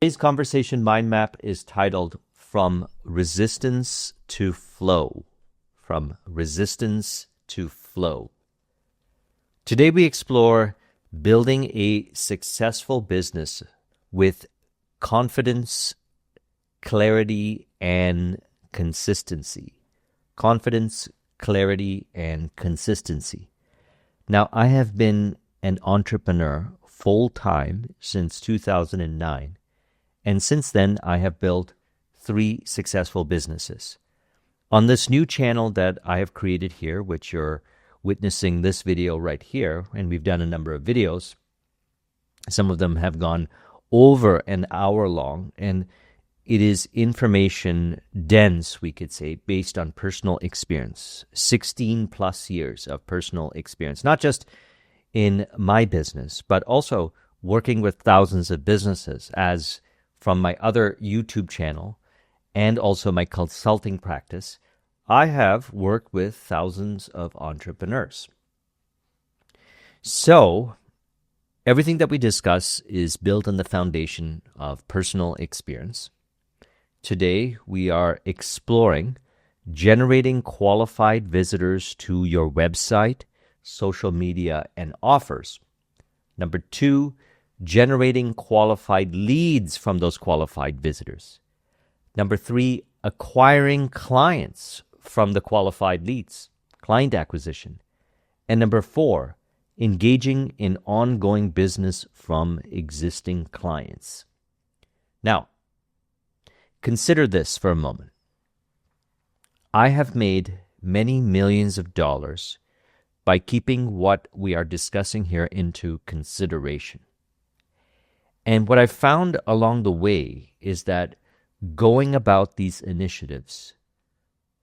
Today's conversation mind map is titled From Resistance to Flow. From Resistance to Flow. Today we explore building a successful business with confidence, clarity, and consistency. Confidence, clarity, and consistency. Now, I have been an entrepreneur full-time since 2009. And since then, I have built 3 successful businesses. On this new channel that I have created here, which you're witnessing this video right here, and we've done a number of videos, some of them have gone over an hour long, and it is information dense, we could say, based on personal experience, 16 plus years of personal experience, not just in my business, but also working with thousands of businesses as from my other YouTube channel and also my consulting practice, I have worked with thousands of entrepreneurs. So, everything that we discuss is built on the foundation of personal experience. Today, we are exploring generating qualified visitors to your website, social media, and offers. Number 2, generating qualified leads from those qualified visitors. Number 3, acquiring clients from the qualified leads, client acquisition. And number 4, engaging in ongoing business from existing clients. Now, consider this for a moment. I have made many millions of dollars by keeping what we are discussing here into consideration. And what I've found along the way is that going about these initiatives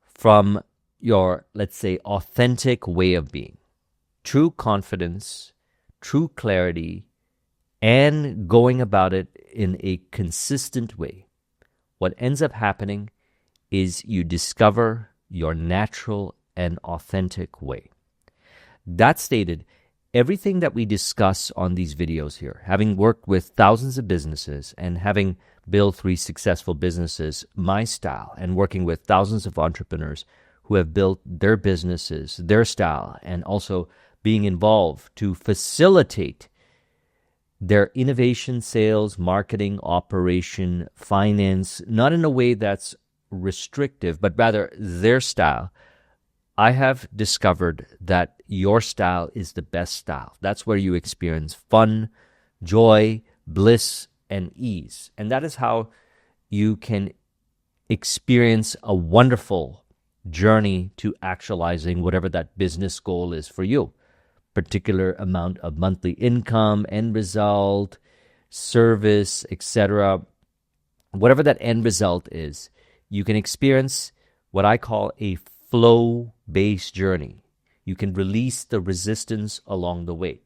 from your, let's say, authentic way of being, true confidence, true clarity, and going about it in a consistent way, what ends up happening is you discover your natural and authentic way. That stated, everything that we discuss on these videos here, having worked with thousands of businesses and having built 3 successful businesses, my style, and working with thousands of entrepreneurs who have built their businesses, their style, and also being involved to facilitate their innovation, sales, marketing, operation, finance, not in a way that's restrictive, but rather their style. I have discovered that your style is the best style. That's where you experience fun, joy, bliss, and ease. And that is how you can experience a wonderful journey to actualizing whatever that business goal is for you. Particular amount of monthly income, end result, service, etc. Whatever that end result is, you can experience what I call a flow-based journey. You can release the resistance along the way.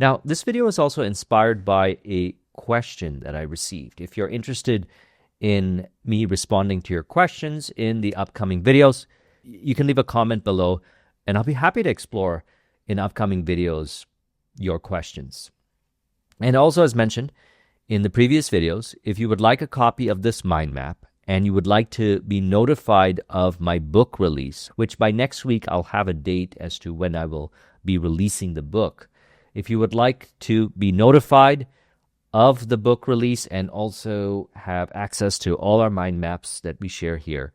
Now, this video is also inspired by a question that I received. If you're interested in me responding to your questions in the upcoming videos, you can leave a comment below, and I'll be happy to explore in upcoming videos your questions. And also, as mentioned in the previous videos, if you would like a copy of this mind map, and you would like to be notified of my book release, which by next week I'll have a date as to when I will be releasing the book. If you would like to be notified of the book release and also have access to all our mind maps that we share here,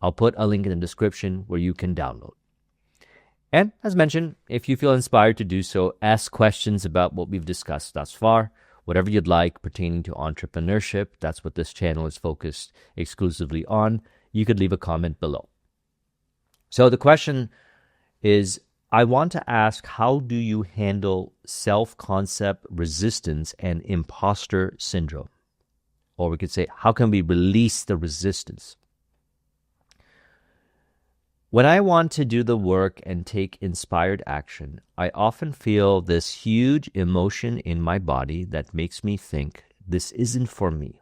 I'll put a link in the description where you can download. And as mentioned, if you feel inspired to do so, ask questions about what we've discussed thus far. Whatever you'd like pertaining to entrepreneurship, that's what this channel is focused exclusively on. You could leave a comment below. So the question is, I want to ask, how do you handle self-concept resistance and imposter syndrome? Or we could say, how can we release the resistance? When I want to do the work and take inspired action, I often feel this huge emotion in my body that makes me think, this isn't for me,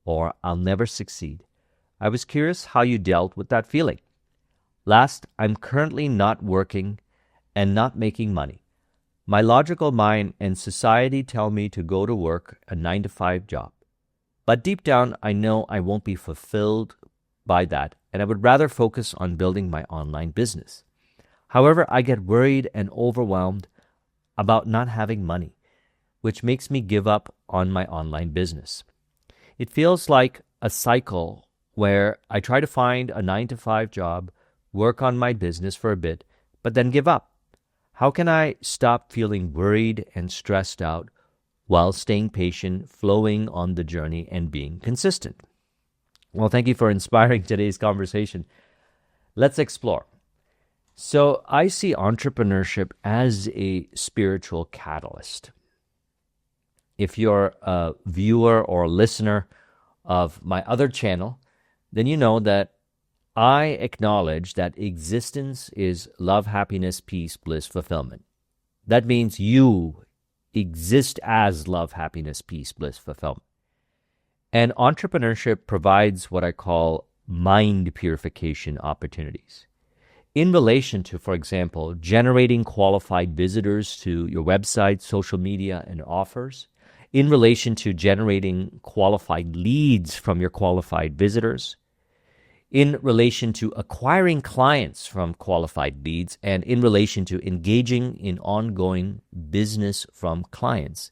or I'll never succeed. I was curious how you dealt with that feeling. Last, I'm currently not working and not making money. My logical mind and society tell me to go to work a 9-to-5 job. But deep down, I know I won't be fulfilled by that, and I would rather focus on building my online business. However, I get worried and overwhelmed about not having money, which makes me give up on my online business. It feels like a cycle where I try to find a 9-to-5 job, work on my business for a bit, but then give up. How can I stop feeling worried and stressed out while staying patient, flowing on the journey, and being consistent? Well, thank you for inspiring today's conversation. Let's explore. So I see entrepreneurship as a spiritual catalyst. If you're a viewer or a listener of my other channel, then you know that I acknowledge that existence is love, happiness, peace, bliss, fulfillment. That means you exist as love, happiness, peace, bliss, fulfillment. And entrepreneurship provides what I call mind purification opportunities. In relation to, for example, generating qualified visitors to your website, social media, and offers, in relation to generating qualified leads from your qualified visitors, in relation to acquiring clients from qualified leads, and in relation to engaging in ongoing business from clients,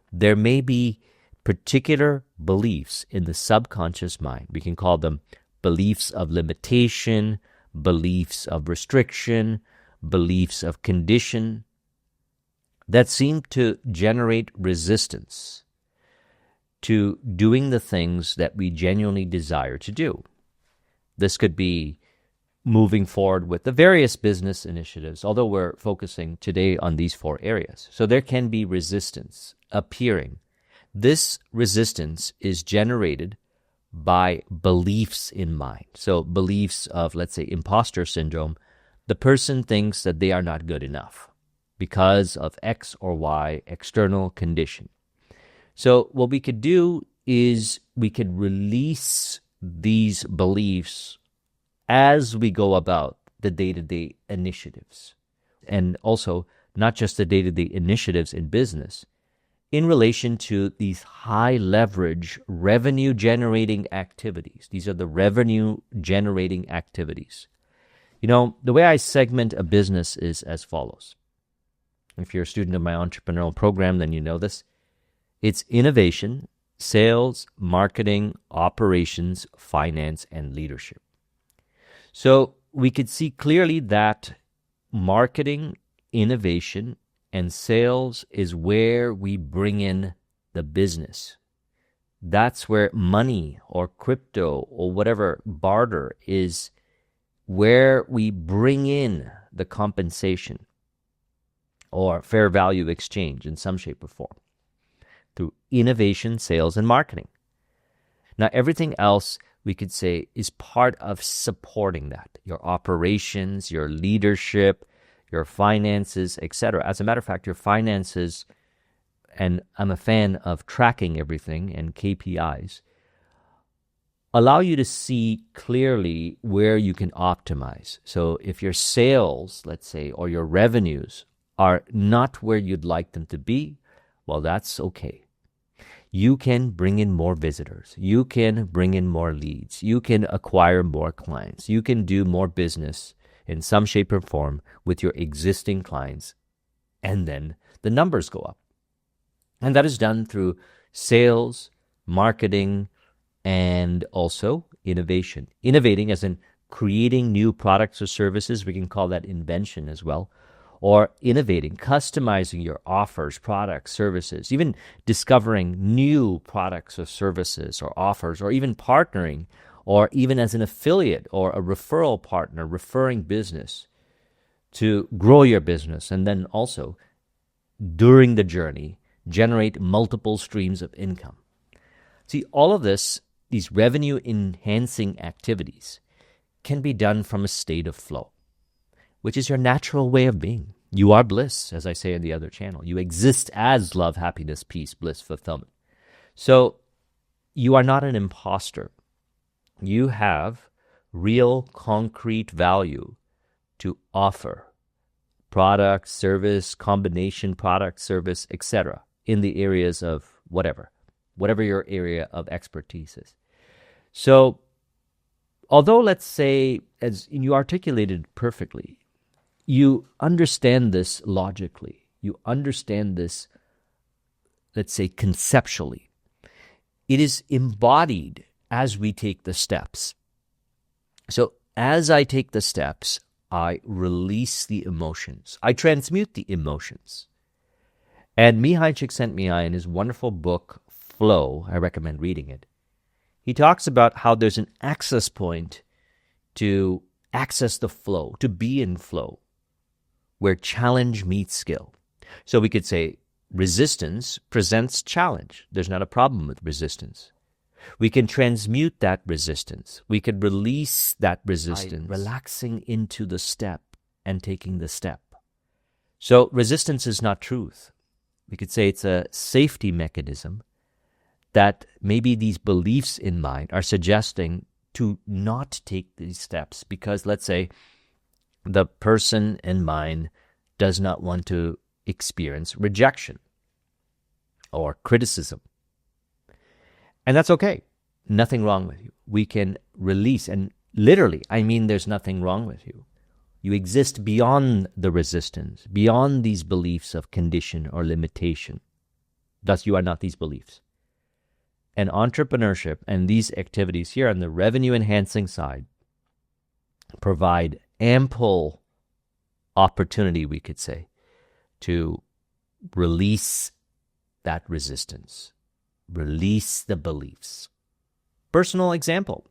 there may be particular beliefs in the subconscious mind. We can call them beliefs of limitation, beliefs of restriction, beliefs of condition, that seem to generate resistance to doing the things that we genuinely desire to do. This could be moving forward with the various business initiatives, although we're focusing today on these 4 areas. So there can be resistance appearing. This resistance is generated by beliefs in mind. So beliefs of, let's say, imposter syndrome. The person thinks that they are not good enough because of X or Y external condition. So what we could do is we could release these beliefs as we go about the day-to-day initiatives. And also, not just the day-to-day initiatives in business, in relation to these high-leverage, revenue-generating activities. These are the revenue-generating activities. You know, the way I segment a business is as follows. If you're a student of my entrepreneurial program, then you know this. It's innovation, sales, marketing, operations, finance, and leadership. So we could see clearly that marketing, innovation, and sales is where we bring in the business. That's where money or crypto or whatever barter is, where we bring in the compensation or fair value exchange in some shape or form through innovation, sales, and marketing. Now, everything else we could say is part of supporting that. Your operations, your leadership, your finances, etc. As a matter of fact, your finances, and I'm a fan of tracking everything and KPIs, allow you to see clearly where you can optimize. So if your sales, let's say, or your revenues are not where you'd like them to be, well, that's okay. You can bring in more visitors. You can bring in more leads. You can acquire more clients. You can do more business in some shape or form with your existing clients, and then the numbers go up. And that is done through sales, marketing, and also innovation. Innovating as in creating new products or services. We can call that invention as well. Or innovating, customizing your offers, products, services, even discovering new products or services or offers, or even partnering, or even as an affiliate or a referral partner, referring business to grow your business, and then also, during the journey, generate multiple streams of income. See, all of this, these revenue-enhancing activities, can be done from a state of flow, which is your natural way of being. You are bliss, as I say in the other channel. You exist as love, happiness, peace, bliss, fulfillment. So you are not an imposter. You have real, concrete value to offer. Product, service, combination product, service, etc. in the areas of whatever whatever your area of expertise is. So, although let's say, as you articulated perfectly, you understand this logically, you understand this, let's say, conceptually, it is embodied as we take the steps. So as I take the steps, I release the emotions. I transmute the emotions. And Mihai Csikszentmihalyi, in his wonderful book, Flow, I recommend reading it, he talks about how there's an access point to access the flow, to be in flow, where challenge meets skill. So we could say resistance presents challenge. There's not a problem with resistance. We can transmute that resistance. We could release that resistance by relaxing into the step and taking the step. So resistance is not truth. We could say it's a safety mechanism that maybe these beliefs in mind are suggesting to not take these steps because, let's say, the person in mind does not want to experience rejection or criticism. And that's okay. Nothing wrong with you. We can release, and literally, I mean there's nothing wrong with you. You exist beyond the resistance, beyond these beliefs of condition or limitation. Thus, you are not these beliefs. And entrepreneurship and these activities here on the revenue-enhancing side provide ample opportunity, we could say, to release that resistance, release the beliefs. Personal example.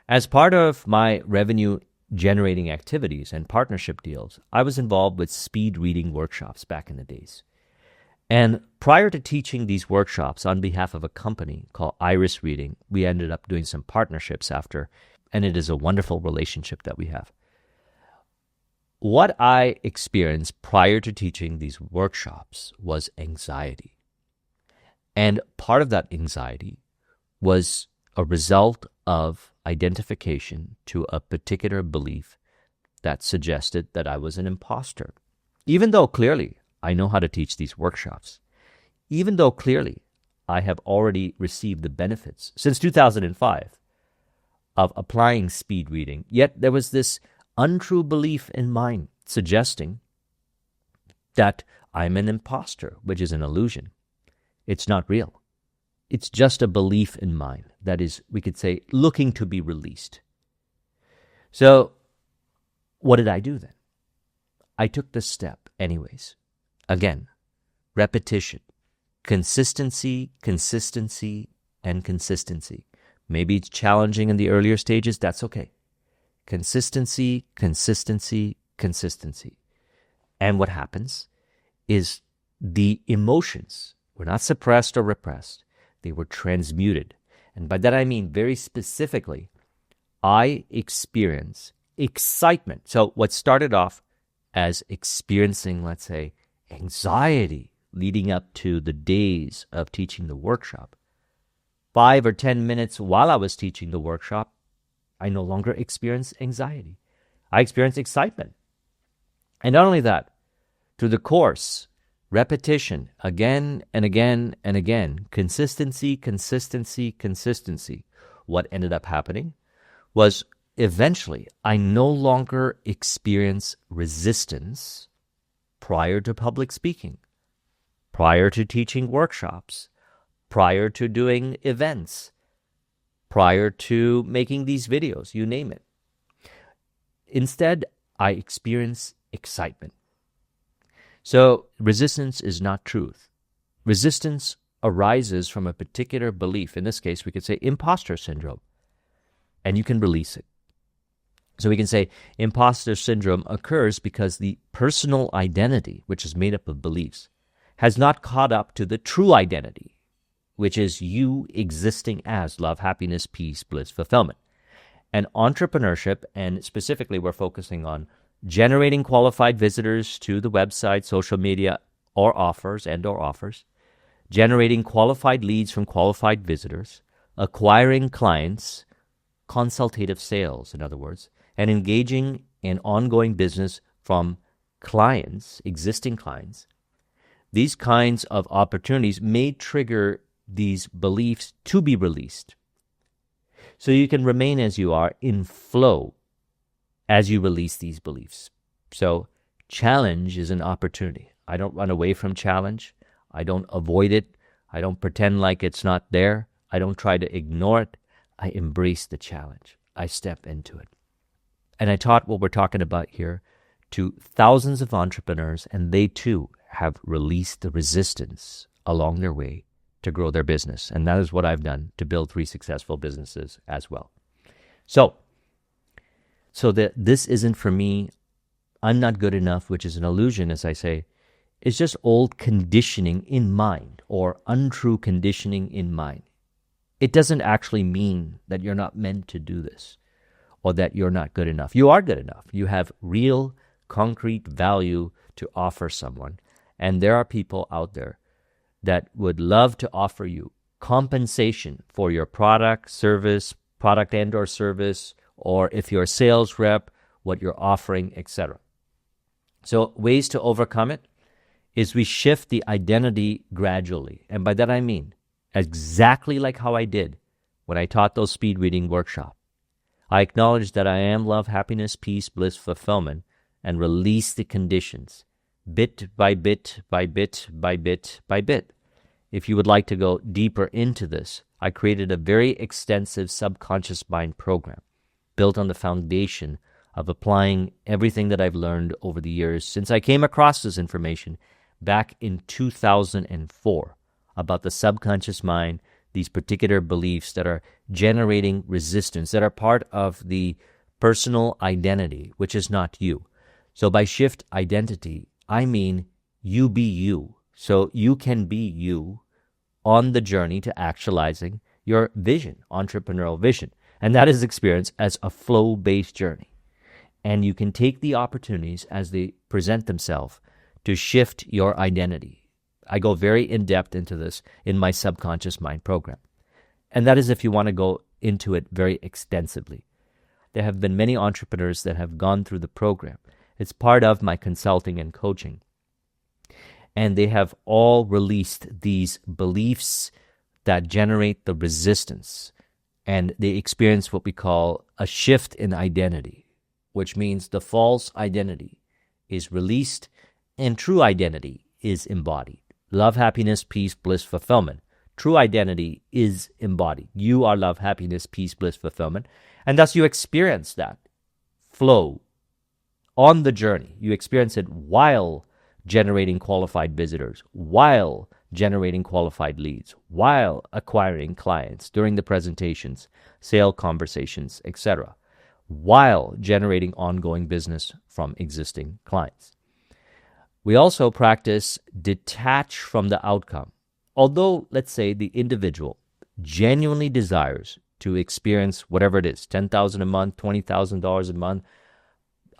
As part of my revenue-generating activities and partnership deals, I was involved with speed reading workshops back in the days. And prior to teaching these workshops on behalf of a company called Iris Reading, we ended up doing some partnerships after, and it is a wonderful relationship that we have. What I experienced prior to teaching these workshops was anxiety. And part of that anxiety was a result of identification to a particular belief that suggested that I was an imposter. Even though clearly I know how to teach these workshops, even though clearly I have already received the benefits since 2005 of applying speed reading, yet there was this untrue belief in mind suggesting that I'm an imposter, which is an illusion. It's not real. It's just a belief in mind that is, we could say, looking to be released. So what did I do then? I took the step anyways. Again, repetition, consistency, consistency, and consistency. Maybe it's challenging in the earlier stages, that's okay. Consistency, consistency, consistency. And what happens is the emotions were not suppressed or repressed. They were transmuted. And by that I mean very specifically, I experience excitement. So what started off as experiencing, let's say, anxiety leading up to the days of teaching the workshop, 5 or 10 minutes while I was teaching the workshop, I no longer experience anxiety. I experience excitement. And not only that, through the course, repetition, again and again and again, consistency, consistency, consistency. What ended up happening was eventually I no longer experience resistance prior to public speaking, prior to teaching workshops, prior to doing events, prior to making these videos, you name it. Instead, I experience excitement. So resistance is not truth. Resistance arises from a particular belief. In this case, we could say imposter syndrome, and you can release it. So we can say imposter syndrome occurs because the personal identity, which is made up of beliefs, has not caught up to the true identity, which is you existing as love, happiness, peace, bliss, fulfillment. And entrepreneurship, and specifically we're focusing on generating qualified visitors to the website, social media, or offers, generating qualified leads from qualified visitors, acquiring clients, consultative sales, in other words, and engaging in ongoing business from clients, existing clients. These kinds of opportunities may trigger these beliefs to be released. So you can remain as you are in flow as you release these beliefs. So challenge is an opportunity. I don't run away from challenge. I don't avoid it. I don't pretend like it's not there. I don't try to ignore it. I embrace the challenge. I step into it. And I taught what we're talking about here to thousands of entrepreneurs, and they too have released the resistance along their way to grow their business. And that is what I've done to build 3 successful businesses as well. So that this isn't for me, I'm not good enough, which is an illusion, as I say, it's just old conditioning in mind or untrue conditioning in mind. It doesn't actually mean that you're not meant to do this or that you're not good enough. You are good enough. You have real, concrete value to offer someone. And there are people out there that would love to offer you compensation for your product and or service, or if you're a sales rep, what you're offering, etc. So ways to overcome it is we shift the identity gradually. And by that I mean exactly like how I did when I taught those speed reading workshops. I acknowledge that I am love, happiness, peace, bliss, fulfillment, and release the conditions bit by bit by bit by bit by bit. If you would like to go deeper into this, I created a very extensive subconscious mind program built on the foundation of applying everything that I've learned over the years since I came across this information back in 2004 about the subconscious mind, these particular beliefs that are generating resistance, that are part of the personal identity, which is not you. So by shift identity, I mean you be you. So you can be you on the journey to actualizing your vision, entrepreneurial vision. And that is experienced as a flow-based journey. And you can take the opportunities as they present themselves to shift your identity. I go very in-depth into this in my subconscious mind program. And that is if you want to go into it very extensively. There have been many entrepreneurs that have gone through the program. It's part of my consulting and coaching. And they have all released these beliefs that generate the resistance. And they experience what we call a shift in identity, which means the false identity is released and true identity is embodied. Love, happiness, peace, bliss, fulfillment. True identity is embodied. You are love, happiness, peace, bliss, fulfillment. And thus you experience that flow on the journey. You experience it while generating qualified visitors, while generating qualified leads, while acquiring clients during the presentations, sale conversations, etc., while generating ongoing business from existing clients. We also practice detach from the outcome. Although, let's say, the individual genuinely desires to experience whatever it is, $10,000 a month, $20,000 a month,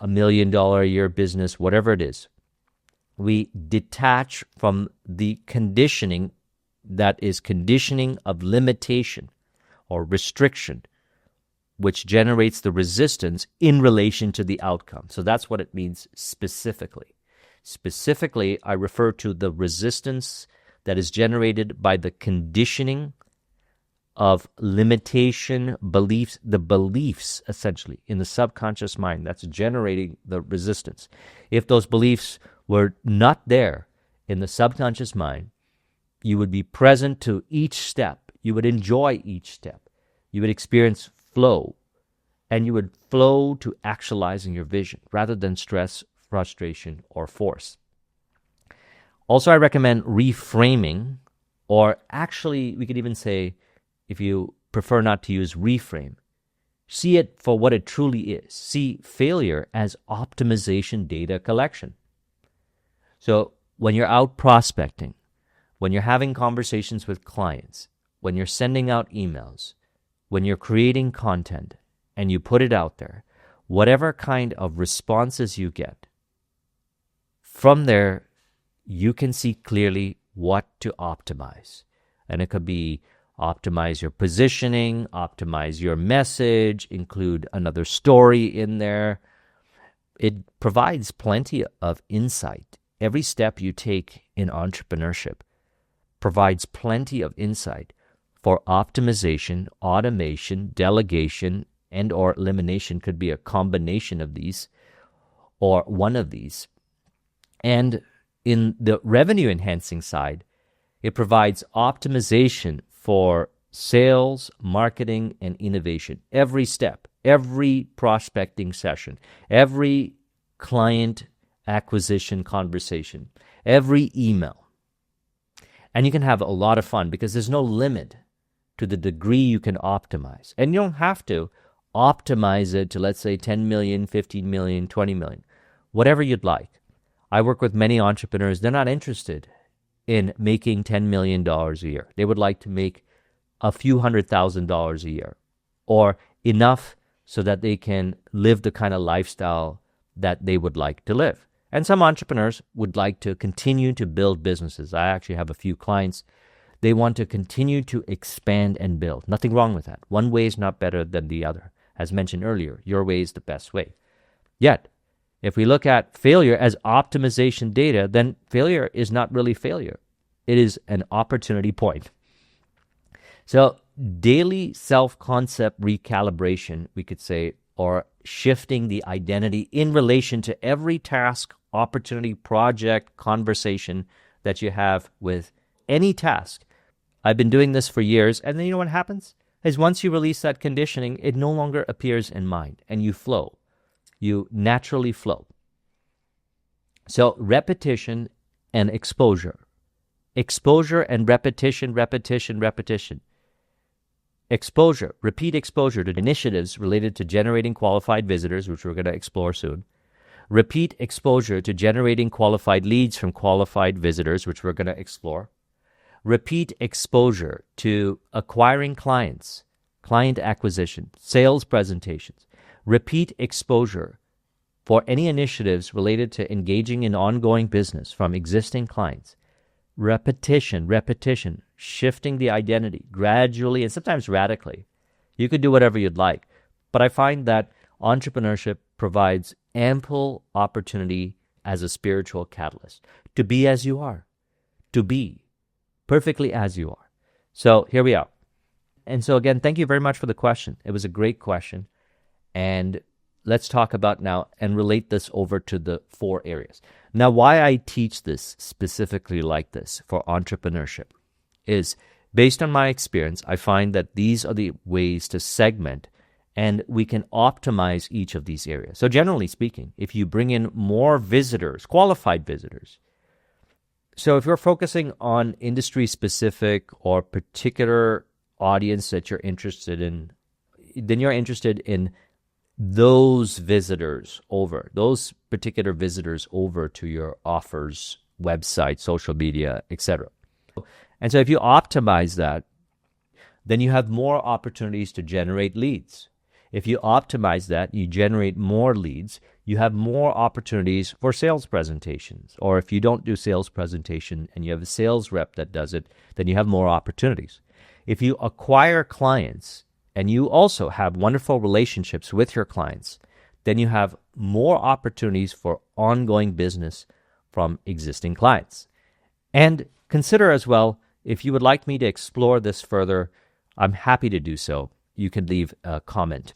$1 million a year business, whatever it is, we detach from the conditioning that is conditioning of limitation or restriction, which generates the resistance in relation to the outcome. So that's what it means specifically. Specifically, I refer to the resistance that is generated by the conditioning of limitation beliefs, the beliefs essentially in the subconscious mind that's generating the resistance. If those beliefs were not there in the subconscious mind, you would be present to each step. You would enjoy each step. You would experience flow, and you would flow to actualizing your vision rather than stress, frustration, or force. Also, I recommend reframing, or actually, we could even say, if you prefer not to use reframe, see it for what it truly is. See failure as optimization data collection. So when you're out prospecting, when you're having conversations with clients, when you're sending out emails, when you're creating content and you put it out there, whatever kind of responses you get, from there, you can see clearly what to optimize. And it could be optimize your positioning, optimize your message, include another story in there. It provides plenty of insight. Every step you take in entrepreneurship provides plenty of insight for optimization, automation, delegation, and or elimination. Could be a combination of these or one of these. And in the revenue enhancing side, it provides optimization for sales, marketing, and innovation. Every step, every prospecting session, every client acquisition conversation, every email. And you can have a lot of fun because there's no limit to the degree you can optimize. And you don't have to optimize it to, let's say, 10 million, 15 million, 20 million, whatever you'd like. I work with many entrepreneurs. They're not interested in making $10 million a year. They would like to make a few $100,000 a year, or enough so that they can live the kind of lifestyle that they would like to live. And some entrepreneurs would like to continue to build businesses. I actually have a few clients. They want to continue to expand and build. Nothing wrong with that. One way is not better than the other. As mentioned earlier, your way is the best way. Yet, if we look at failure as optimization data, then failure is not really failure. It is an opportunity point. So daily self-concept recalibration, we could say, or shifting the identity in relation to every task, opportunity, project, conversation that you have with any task. I've been doing this for years, and then you know what happens? Is once you release that conditioning, it no longer appears in mind, and you flow. You naturally flow. So repetition and exposure. Exposure and repetition, repetition, repetition. Exposure, repeat exposure to initiatives related to generating qualified visitors, which we're going to explore soon. Repeat exposure to generating qualified leads from qualified visitors, which we're going to explore. Repeat exposure to acquiring clients, client acquisition, sales presentations. Repeat exposure for any initiatives related to engaging in ongoing business from existing clients. Repetition, repetition, shifting the identity gradually and sometimes radically. You could do whatever you'd like, but I find that entrepreneurship provides ample opportunity as a spiritual catalyst to be as you are, to be perfectly as you are. So here we are. And so again, thank you very much for the question. It was a great question. And let's talk about now and relate this over to the 4 areas. Now, why I teach this specifically like this for entrepreneurship is based on my experience. I find that these are the ways to segment, and we can optimize each of these areas. So generally speaking, if you bring in more visitors, qualified visitors, so if you're focusing on industry-specific or particular audience that you're interested in, then you're interested in those particular visitors over to your offers, website, social media, etc. And so if you optimize that, then you have more opportunities to generate leads. If you optimize that, you generate more leads, you have more opportunities for sales presentations. Or if you don't do sales presentation and you have a sales rep that does it, then you have more opportunities. If you acquire clients and you also have wonderful relationships with your clients, then you have more opportunities for ongoing business from existing clients. And consider as well, if you would like me to explore this further, I'm happy to do so. You can leave a comment,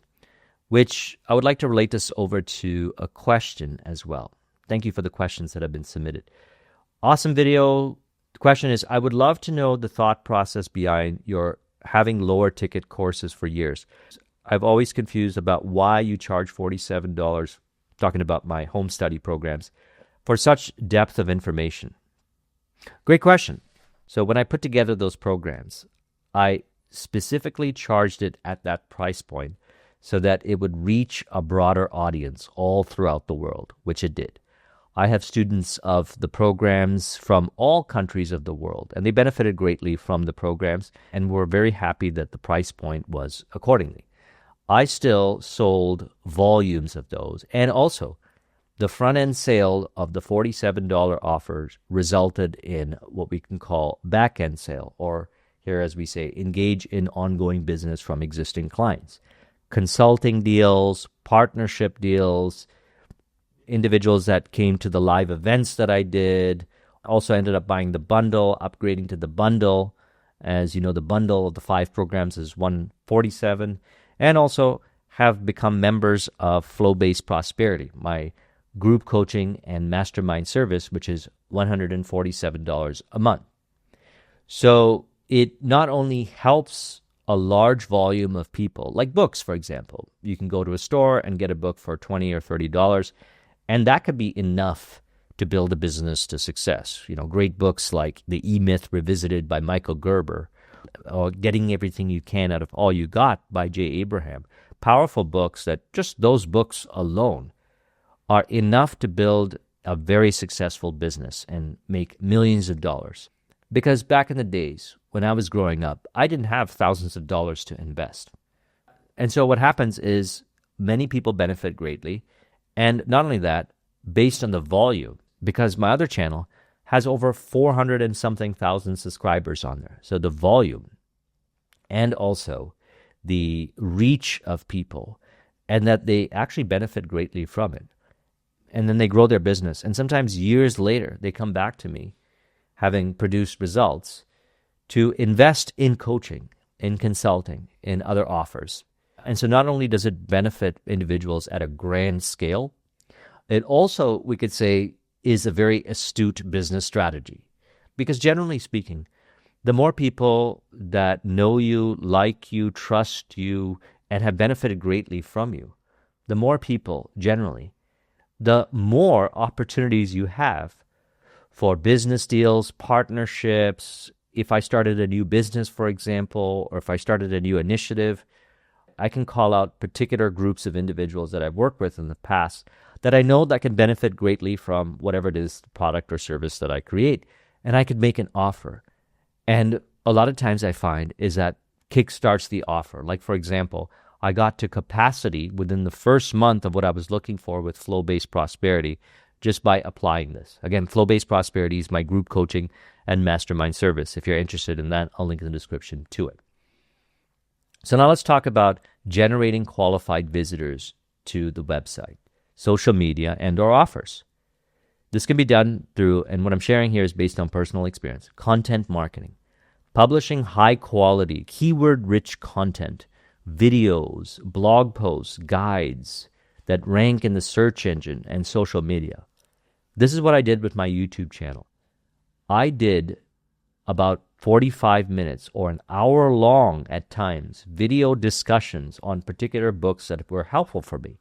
which I would like to relate this over to a question as well. Thank you for the questions that have been submitted. Awesome video. The question is, I would love to know the thought process behind your having lower ticket courses for years. I've always confused about why you charge $47, talking about my home study programs, for such depth of information. Great question. So when I put together those programs, I specifically charged it at that price point so that it would reach a broader audience all throughout the world, which it did. I have students of the programs from all countries of the world, and they benefited greatly from the programs, and were very happy that the price point was accordingly. I still sold volumes of those, and also the front-end sale of the $47 offers resulted in what we can call back-end sale, or here as we say, engage in ongoing business from existing clients. Consulting deals, partnership deals, individuals that came to the live events that I did, Also ended up buying the bundle, upgrading to the bundle. As you know, the bundle of the 5 programs is $147, and also have become members of Flow-Based Prosperity, my group coaching and mastermind service, which is $147 a month. So it not only helps a large volume of people, like books, for example. You can go to a store and get a book for $20 or $30, and that could be enough to build a business to success. Great books like The E-Myth Revisited by Michael Gerber, or Getting Everything You Can Out of All You Got by Jay Abraham. Powerful books that just those books alone are enough to build a very successful business and make millions of dollars. Because back in the days when I was growing up, I didn't have thousands of dollars to invest. And so what happens is many people benefit greatly. And not only that, based on the volume, because my other channel has over 400 and something thousand subscribers on there. So the volume and also the reach of people, and that they actually benefit greatly from it. And then they grow their business. And sometimes years later, they come back to me, having produced results, to invest in coaching, in consulting, in other offers. And so not only does it benefit individuals at a grand scale, it also, we could say, is a very astute business strategy. Because generally speaking, the more people that know you, like you, trust you, and have benefited greatly from you, the more people, generally, the more opportunities you have for business deals, partnerships. If I started a new business, for example, or if I started a new initiative, I can call out particular groups of individuals that I've worked with in the past that I know that can benefit greatly from whatever it is, the product or service that I create, and I could make an offer. And a lot of times I find is that kickstarts the offer. Like, for example, I got to capacity within the first month of what I was looking for with Flow-Based Prosperity just by applying this. Again, Flow-Based Prosperity is my group coaching and mastermind service. If you're interested in that, I'll link in the description to it. So now let's talk about generating qualified visitors to the website, social media, and or offers. This can be done through, and what I'm sharing here is based on personal experience, content marketing, publishing high-quality, keyword-rich content, videos, blog posts, guides that rank in the search engine and social media. This is what I did with my YouTube channel. I did about 45 minutes or an hour long at times video discussions on particular books that were helpful for me.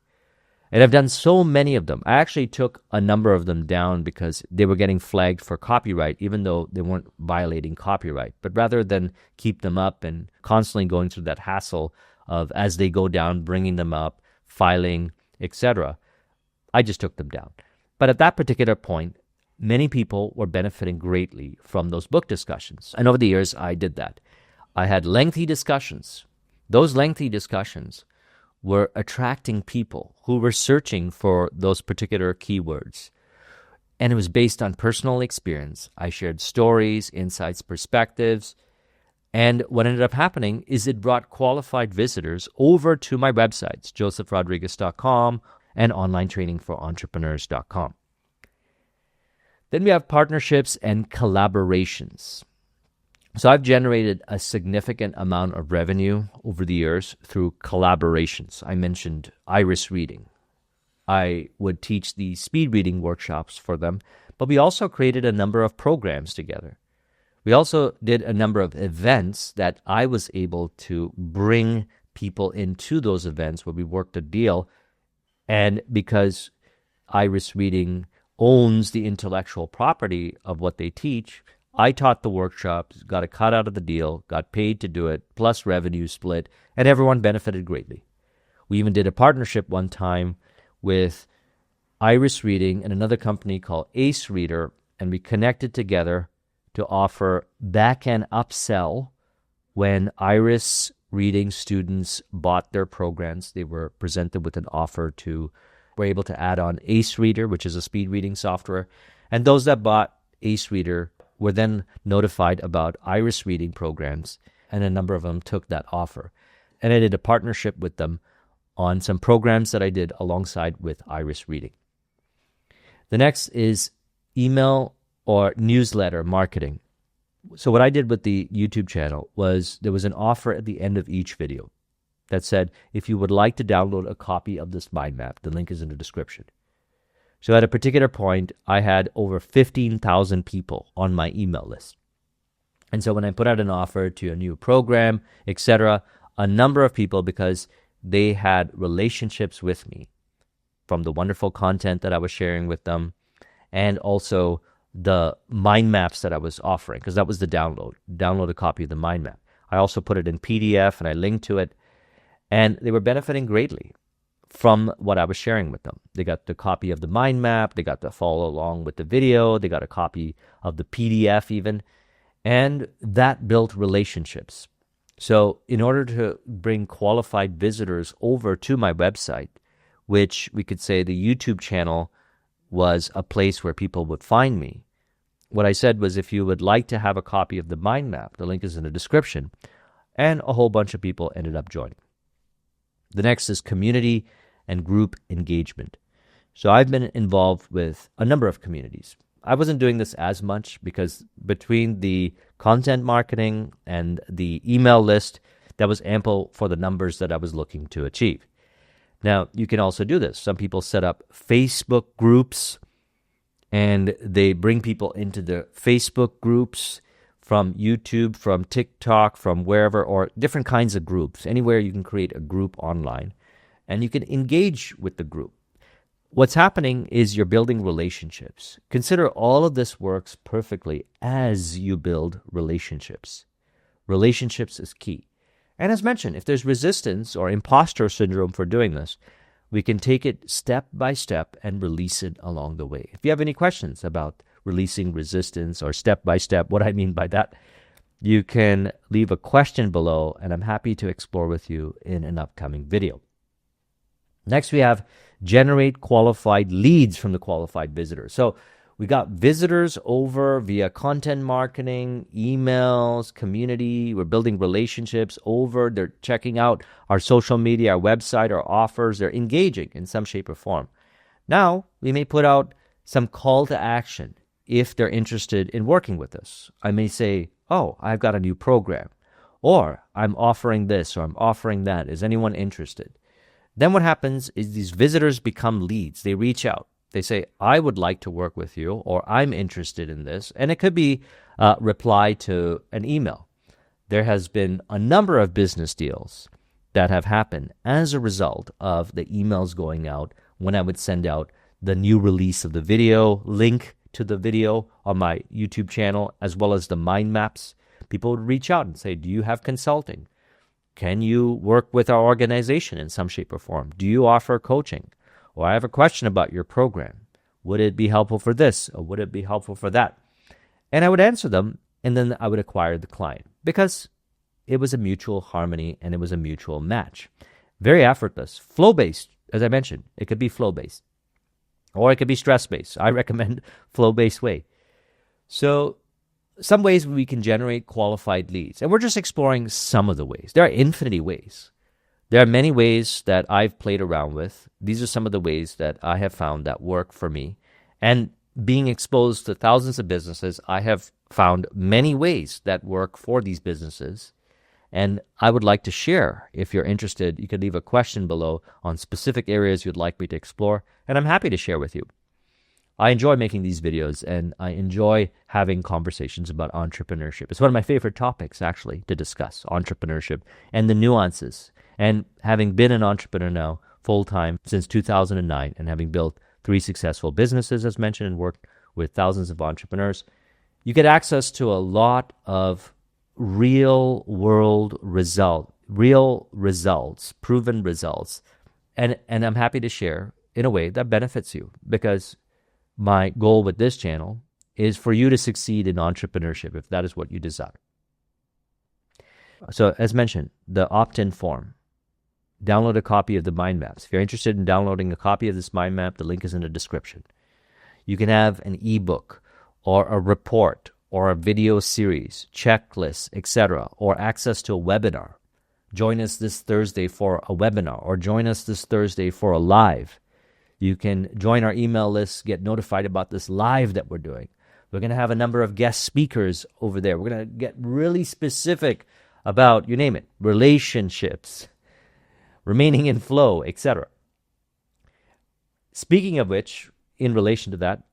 And I've done so many of them. I actually took a number of them down because they were getting flagged for copyright, even though they weren't violating copyright. But rather than keep them up and constantly going through that hassle of, as they go down, bringing them up, filing, etc., I just took them down. But at that particular point, many people were benefiting greatly from those book discussions. And over the years, I did that. I had lengthy discussions. Those lengthy discussions were attracting people who were searching for those particular keywords. And it was based on personal experience. I shared stories, insights, perspectives. And what ended up happening is it brought qualified visitors over to my websites, josephrodriguez.com and onlinetrainingforentrepreneurs.com. Then we have partnerships and collaborations. So I've generated a significant amount of revenue over the years through collaborations. I mentioned Iris Reading. I would teach the speed reading workshops for them, but we also created a number of programs together. We also did a number of events that I was able to bring people into those events where we worked a deal. And because Iris Reading owns the intellectual property of what they teach, I taught the workshops, got a cut out of the deal, got paid to do it, plus revenue split, and everyone benefited greatly. We even did a partnership one time with Iris Reading and another company called Ace Reader, and we connected together to offer back-end upsell when Iris Reading students bought their programs. They were presented with an offer to, were able to add on Ace Reader, which is a speed reading software, and those that bought Ace Reader were then notified about Iris Reading programs, and a number of them took that offer. And I did a partnership with them on some programs that I did alongside with Iris Reading. The next is email or newsletter marketing. So what I did with the YouTube channel was there was an offer at the end of each video that said, if you would like to download a copy of this mind map, the link is in the description. So at a particular point, I had over 15,000 people on my email list. And so when I put out an offer to a new program, etc., a number of people, because they had relationships with me from the wonderful content that I was sharing with them, and also the mind maps that I was offering, because that was the download a copy of the mind map. I also put it in PDF and I linked to it, and they were benefiting greatly from what I was sharing with them. They got the copy of the mind map, they got to follow along with the video, they got a copy of the PDF even, and that built relationships. So in order to bring qualified visitors over to my website, which we could say the YouTube channel was a place where people would find me, what I said was, if you would like to have a copy of the mind map, the link is in the description, and a whole bunch of people ended up joining. The next is community and group engagement. So I've been involved with a number of communities. I wasn't doing this as much because between the content marketing and the email list, that was ample for the numbers that I was looking to achieve. Now, you can also do this. Some people set up Facebook groups, and they bring people into the Facebook groups from YouTube, from TikTok, from wherever, or different kinds of groups. Anywhere you can create a group online, and you can engage with the group. What's happening is you're building relationships. Consider all of this works perfectly as you build relationships. Relationships is key. And as mentioned, if there's resistance or imposter syndrome for doing this, we can take it step by step and release it along the way. If you have any questions about releasing resistance or step by step, what I mean by that, you can leave a question below, and I'm happy to explore with you in an upcoming video. Next, we have generate qualified leads from the qualified visitors. So we got visitors over via content marketing, emails, community. We're building relationships over. They're checking out our social media, our website, our offers. They're engaging in some shape or form. Now, we may put out some call to action if they're interested in working with us. I may say, oh, I've got a new program, or I'm offering this, or I'm offering that. Is anyone interested? Then what happens is these visitors become leads. They reach out. They say, I would like to work with you, or I'm interested in this. And it could be a reply to an email. There has been a number of business deals that have happened as a result of the emails going out when I would send out the new release of the video, link to the video on my YouTube channel, as well as the mind maps. People would reach out and say, do you have consulting? Can you work with our organization in some shape or form? Do you offer coaching? Or I have a question about your program. Would it be helpful for this? Or would it be helpful for that? And I would answer them, and then I would acquire the client because it was a mutual harmony and it was a mutual match. Very effortless. Flow-based, as I mentioned. It could be flow-based. Or it could be stress-based. I recommend flow-based way. So some ways we can generate qualified leads. And we're just exploring some of the ways. There are infinity ways. There are many ways that I've played around with. These are some of the ways that I have found that work for me. And being exposed to thousands of businesses, I have found many ways that work for these businesses. And I would like to share. If you're interested, you could leave a question below on specific areas you'd like me to explore, and I'm happy to share with you. I enjoy making these videos, and I enjoy having conversations about entrepreneurship. It's one of my favorite topics, actually, to discuss, entrepreneurship and the nuances. And having been an entrepreneur now full-time since 2009 and having built 3 successful businesses, as mentioned, and worked with thousands of entrepreneurs, you get access to a lot of real-world real results, proven results. And I'm happy to share in a way that benefits you, because my goal with this channel is for you to succeed in entrepreneurship if that is what you desire. So as mentioned, the opt-in form. Download a copy of the mind maps. If you're interested in downloading a copy of this mind map, the link is in the description. You can have an ebook or a report or a video series, checklist, etc., or access to a webinar. Join us this Thursday for a webinar, or join us this Thursday for a live. You can join our email list, get notified about this live that we're doing. We're going to have a number of guest speakers over there. We're going to get really specific about, you name it, relationships, remaining in flow, etc. Speaking of which, in relation to that,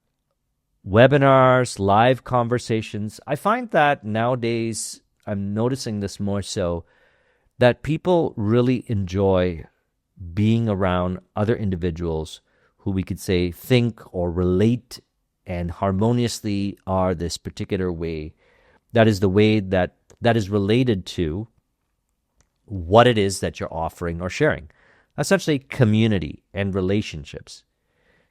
webinars, live conversations, I find that nowadays, I'm noticing this more so, that people really enjoy being around other individuals who we could say think or relate and harmoniously are this particular way. That is the way that is related to what it is that you're offering or sharing. Essentially, community and relationships.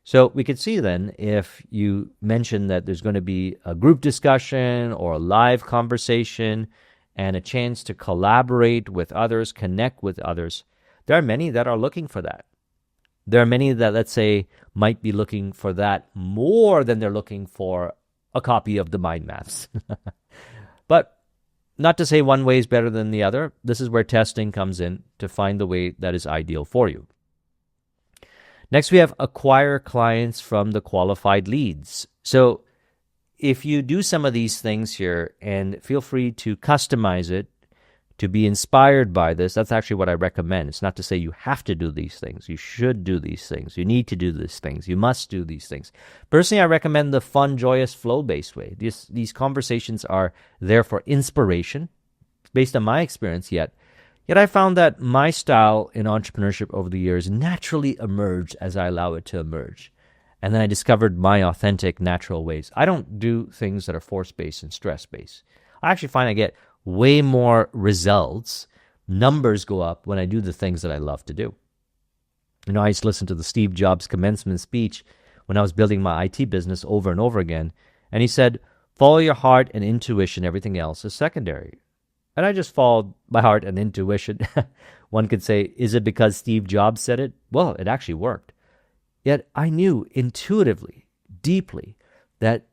So we could see then, if you mention that there's going to be a group discussion or a live conversation and a chance to collaborate with others, connect with others, there are many that are looking for that. There are many that, let's say, might be looking for that more than they're looking for a copy of the mind maps. But not to say one way is better than the other. This is where testing comes in to find the way that is ideal for you. Next, we have acquire clients from the qualified leads. So if you do some of these things here, and feel free to customize it to be inspired by this, that's actually what I recommend. It's not to say you have to do these things. You should do these things. You need to do these things. You must do these things. Personally, I recommend the fun, joyous, flow-based way. These conversations are there for inspiration, based on my experience yet I found that my style in entrepreneurship over the years naturally emerged as I allow it to emerge. And then I discovered my authentic, natural ways. I don't do things that are force-based and stress-based. I actually find I get way more results. Numbers go up when I do the things that I love to do. I used to listen to the Steve Jobs commencement speech when I was building my IT business over and over again. And he said, follow your heart and intuition. Everything else is secondary. And I just followed my heart and intuition. One could say, is it because Steve Jobs said it? Well, it actually worked. Yet I knew intuitively, deeply, that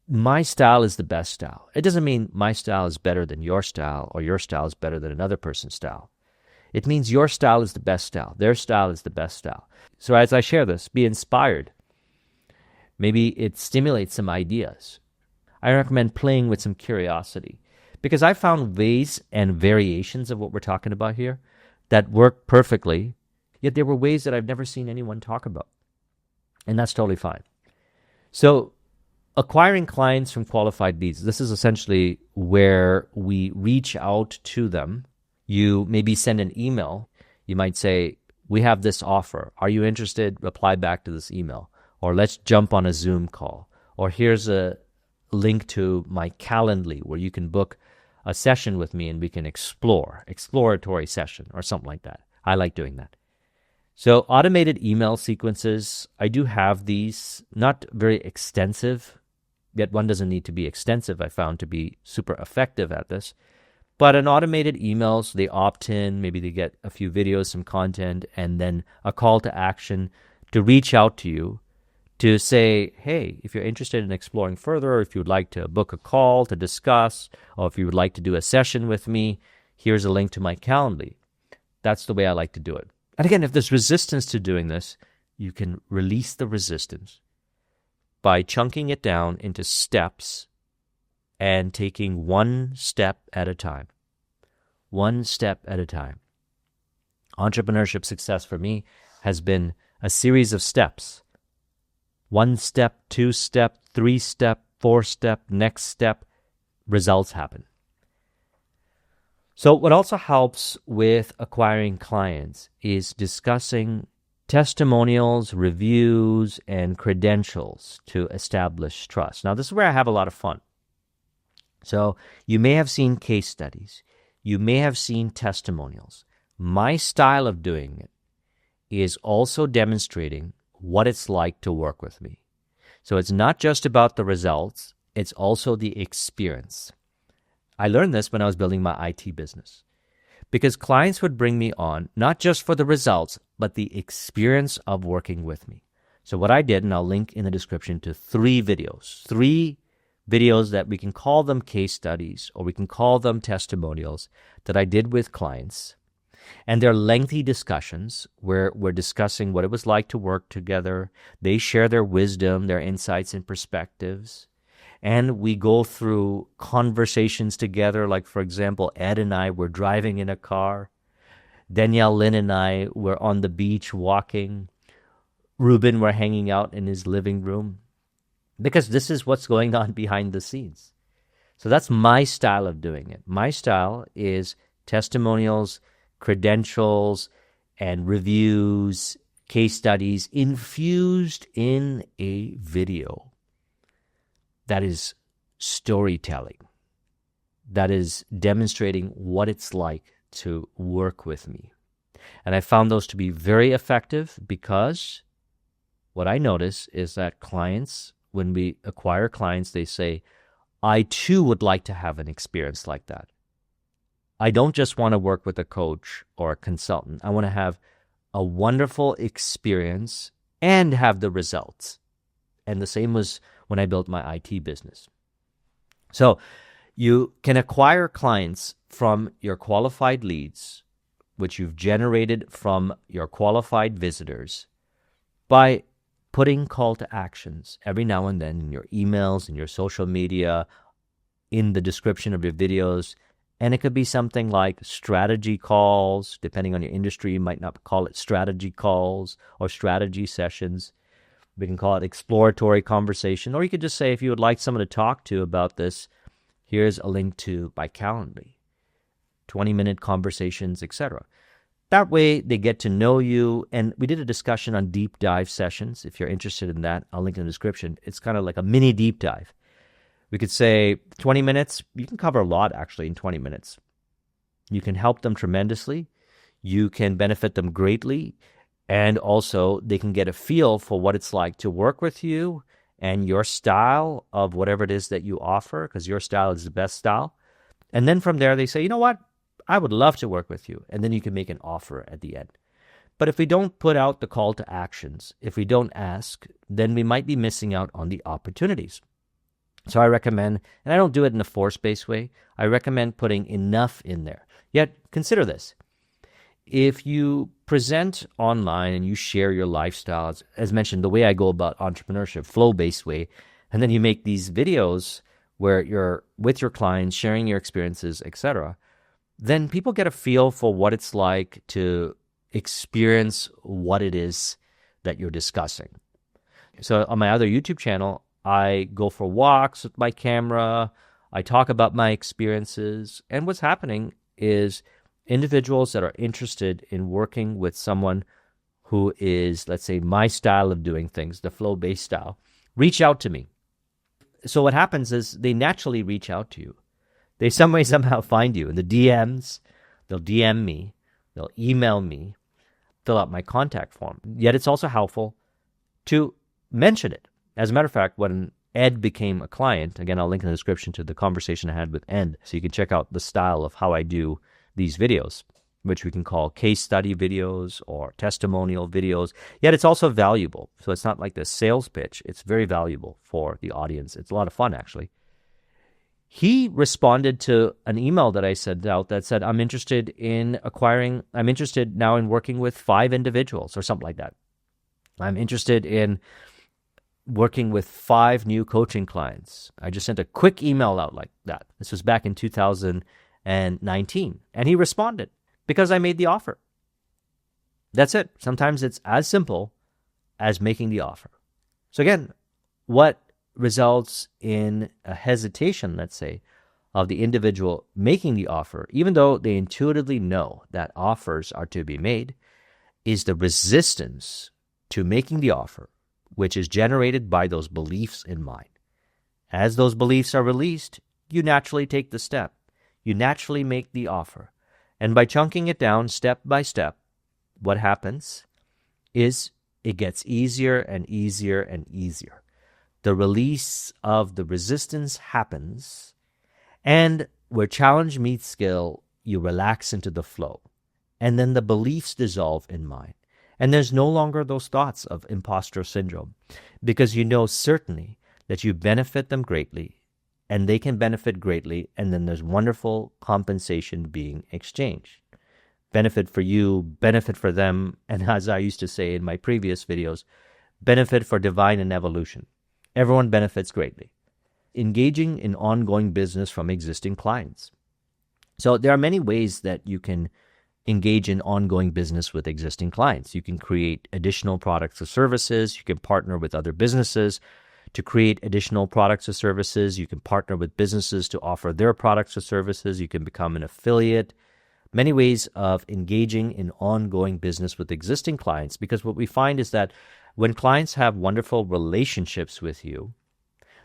my style is the best style. It doesn't mean my style is better than your style or your style is better than another person's style. It means your style is the best style. Their style is the best style. So as I share this, be inspired. Maybe it stimulates some ideas. I recommend playing with some curiosity, because I found ways and variations of what we're talking about here that work perfectly, yet there were ways that I've never seen anyone talk about. And that's totally fine. So acquiring clients from qualified leads, this is essentially where we reach out to them. You maybe send an email. You might say, we have this offer. Are you interested? Reply back to this email. Or let's jump on a Zoom call. Or here's a link to my Calendly where you can book a session with me and we can exploratory session or something like that. I like doing that. So automated email sequences, I do have these, not very extensive, yet one doesn't need to be extensive, I found to be super effective at this. But an automated emails, they opt in, maybe they get a few videos, some content, and then a call to action to reach out to you to say, hey, if you're interested in exploring further, or if you would like to book a call to discuss, or if you would like to do a session with me, here's a link to my Calendly. That's the way I like to do it. And again, if there's resistance to doing this, you can release the resistance by chunking it down into steps and taking one step at a time. One step at a time. Entrepreneurship success for me has been a series of steps. 1 step, 2 step, 3 step, 4 step, next step, results happen. So what also helps with acquiring clients is discussing testimonials, reviews, and credentials to establish trust. Now, this is where I have a lot of fun. So you may have seen case studies. You may have seen testimonials. My style of doing it is also demonstrating what it's like to work with me. So it's not just about the results, it's also the experience. I learned this when I was building my IT business, because clients would bring me on not just for the results, but the experience of working with me. So what I did, and I'll link in the description to 3 videos that we can call them case studies or we can call them testimonials that I did with clients. And they're lengthy discussions where we're discussing what it was like to work together. They share their wisdom, their insights and perspectives. and we go through conversations together. Like, for example, Ed and I were driving in a car. Danielle, Lynn, and I were on the beach walking. Ruben were hanging out in his living room, because this is what's going on behind the scenes. So that's my style of doing it. My style is testimonials, credentials, and reviews, case studies infused in a video. That is storytelling. That is demonstrating what it's like to work with me. And I found those to be very effective, because what I notice is that clients, when we acquire clients, they say, I too would like to have an experience like that. I don't just want to work with a coach or a consultant. I want to have a wonderful experience and have the results. And the same was when I built my IT business. So you can acquire clients from your qualified leads, which you've generated from your qualified visitors, by putting call to actions every now and then in your emails, in your social media, in the description of your videos. And it could be something like strategy calls. Depending on your industry, you might not call it strategy calls or strategy sessions. We can call it exploratory conversation. Or you could just say, if you would like someone to talk to about this, here's a link to my Calendly, 20-minute conversations, etc. That way, they get to know you. And we did a discussion on deep dive sessions. If you're interested in that, I'll link in the description. It's kind of like a mini deep dive. We could say 20 minutes. You can cover a lot, actually, in 20 minutes. You can help them tremendously. You can benefit them greatly. And also, they can get a feel for what it's like to work with you and your style of whatever it is that you offer, because your style is the best style. And then from there, they say, you know what? I would love to work with you. And then you can make an offer at the end. But if we don't put out the call to actions, if we don't ask, then we might be missing out on the opportunities. So I recommend, and I don't do it in a force-based way, I recommend putting enough in there. Yet, consider this. If you present online and you share your lifestyles, as mentioned, the way I go about entrepreneurship, flow-based way, and then you make these videos where you're with your clients, sharing your experiences, etc., then people get a feel for what it's like to experience what it is that you're discussing. So on my other YouTube channel, I go for walks with my camera. I talk about my experiences. And what's happening is individuals that are interested in working with someone who is, let's say, my style of doing things, the flow-based style, reach out to me. So what happens is they naturally reach out to you. They some way, somehow find you in the DMs. They'll DM me. They'll email me, fill out my contact form. Yet it's also helpful to mention it. As a matter of fact, when Ed became a client, again, I'll link in the description to the conversation I had with Ed, so you can check out the style of how I do these videos, which we can call case study videos or testimonial videos. Yet it's also valuable. So it's not like the sales pitch. It's very valuable for the audience. It's a lot of fun, actually. He responded to an email that I sent out that said, I'm interested now in working with 5 individuals or something like that. I'm interested in working with 5 new coaching clients. I just sent a quick email out like that. This was back in 2019. And he responded because I made the offer. That's it. Sometimes it's as simple as making the offer. So again, what results in a hesitation, let's say, of the individual making the offer, even though they intuitively know that offers are to be made, is the resistance to making the offer, which is generated by those beliefs in mind. As those beliefs are released, you naturally take the step. You naturally make the offer. And by chunking it down step by step, what happens is it gets easier and easier and easier. The release of the resistance happens, and where challenge meets skill, you relax into the flow. And then the beliefs dissolve in mind. And there's no longer those thoughts of imposter syndrome, because you know certainly that you benefit them greatly, and they can benefit greatly, and then there's wonderful compensation being exchanged. Benefit for you, benefit for them, and as I used to say in my previous videos, benefit for divine and evolution. Everyone benefits greatly. engaging in ongoing business from existing clients. So there are many ways that you can engage in ongoing business with existing clients. You can create additional products or services. You can partner with other businesses to create additional products or services. You can partner with businesses to offer their products or services. You can become an affiliate. Many ways of engaging in ongoing business with existing clients, because what we find is that when clients have wonderful relationships with you,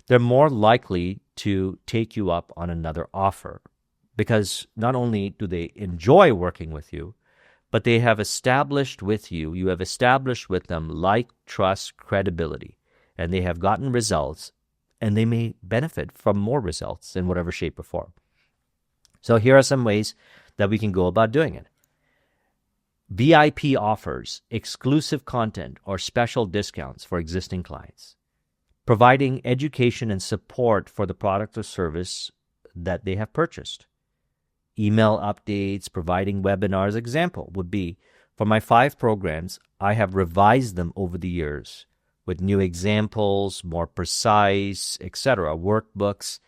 they're more likely to take you up on another offer, because not only do they enjoy working with you, but they have established with you, you have established with them like, trust, credibility, and they have gotten results, and they may benefit from more results in whatever shape or form. So here are some ways that we can go about doing it. VIP offers, exclusive content, or special discounts for existing clients. Providing education and support for the product or service that they have purchased. Email updates, providing webinars. Example would be, for my 5 programs, I have revised them over the years with new examples, more precise, etc., workbooks,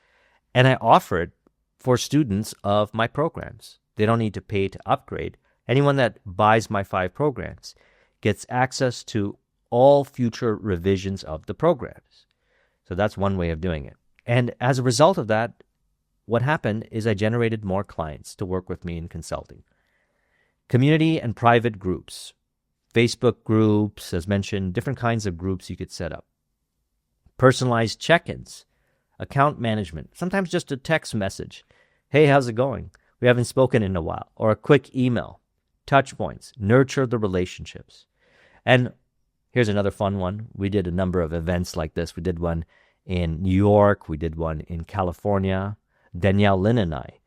and I offer it for students of my programs. They don't need to pay to upgrade. Anyone that buys my 5 programs gets access to all future revisions of the programs. So that's one way of doing it. And as a result of that, what happened is I generated more clients to work with me in consulting. Community and private groups, Facebook groups, as mentioned, different kinds of groups you could set up. Personalized check-ins, account management, sometimes just a text message. Hey, how's it going? We haven't spoken in a while. Or a quick email. Touch points, nurture the relationships. And here's another fun one. We did a number of events like this. We did one in New York. We did one in California. Danielle Lynn and I,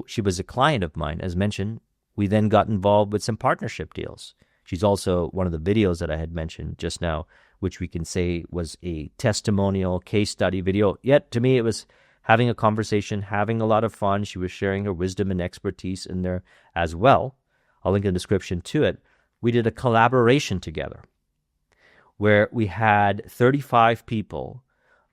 she was a client of mine, as mentioned, we then got involved with some partnership deals. She's also one of the videos that I had mentioned just now, which we can say was a testimonial case study video. Yet, to me, it was having a conversation, having a lot of fun. She was sharing her wisdom and expertise in there as well. I'll link in the description to it. We did a collaboration together where we had 35 people,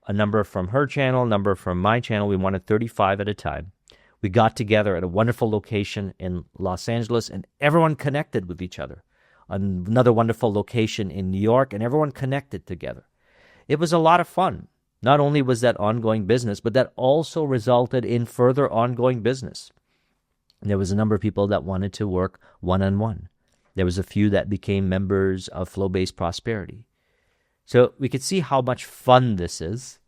a number from her channel, a number from my channel. We wanted 35 at a time. We got together at a wonderful location in Los Angeles, and everyone connected with each other. Another wonderful location in New York, and everyone connected together. It was a lot of fun. Not only was that ongoing business, but that also resulted in further ongoing business. And there was a number of people that wanted to work one-on-one. There was a few that became members of Flow-Based Prosperity. So we could see how much fun this is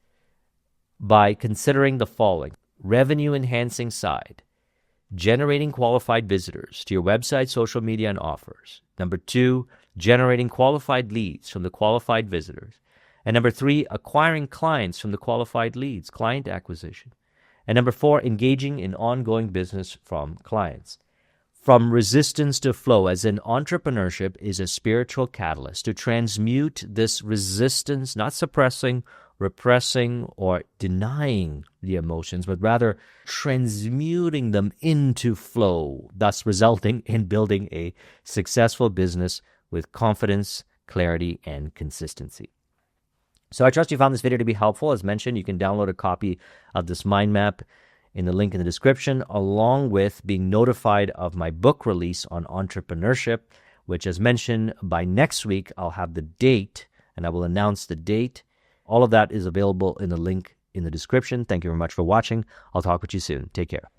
by considering the following. Revenue-enhancing side, generating qualified visitors to your website, social media, and offers. Number 2, generating qualified leads from the qualified visitors. And number 3, acquiring clients from the qualified leads, client acquisition. And number 4, engaging in ongoing business from clients. From resistance to flow, as in entrepreneurship is a spiritual catalyst to transmute this resistance, not suppressing, repressing, or denying the emotions, but rather transmuting them into flow, thus resulting in building a successful business with confidence, clarity, and consistency. So I trust you found this video to be helpful. As mentioned, you can download a copy of this mind map in the link in the description, along with being notified of my book release on entrepreneurship, which, as mentioned, by next week, I'll have the date, and I will announce the date. All of that is available in the link in the description. Thank you very much for watching. I'll talk with you soon. Take care.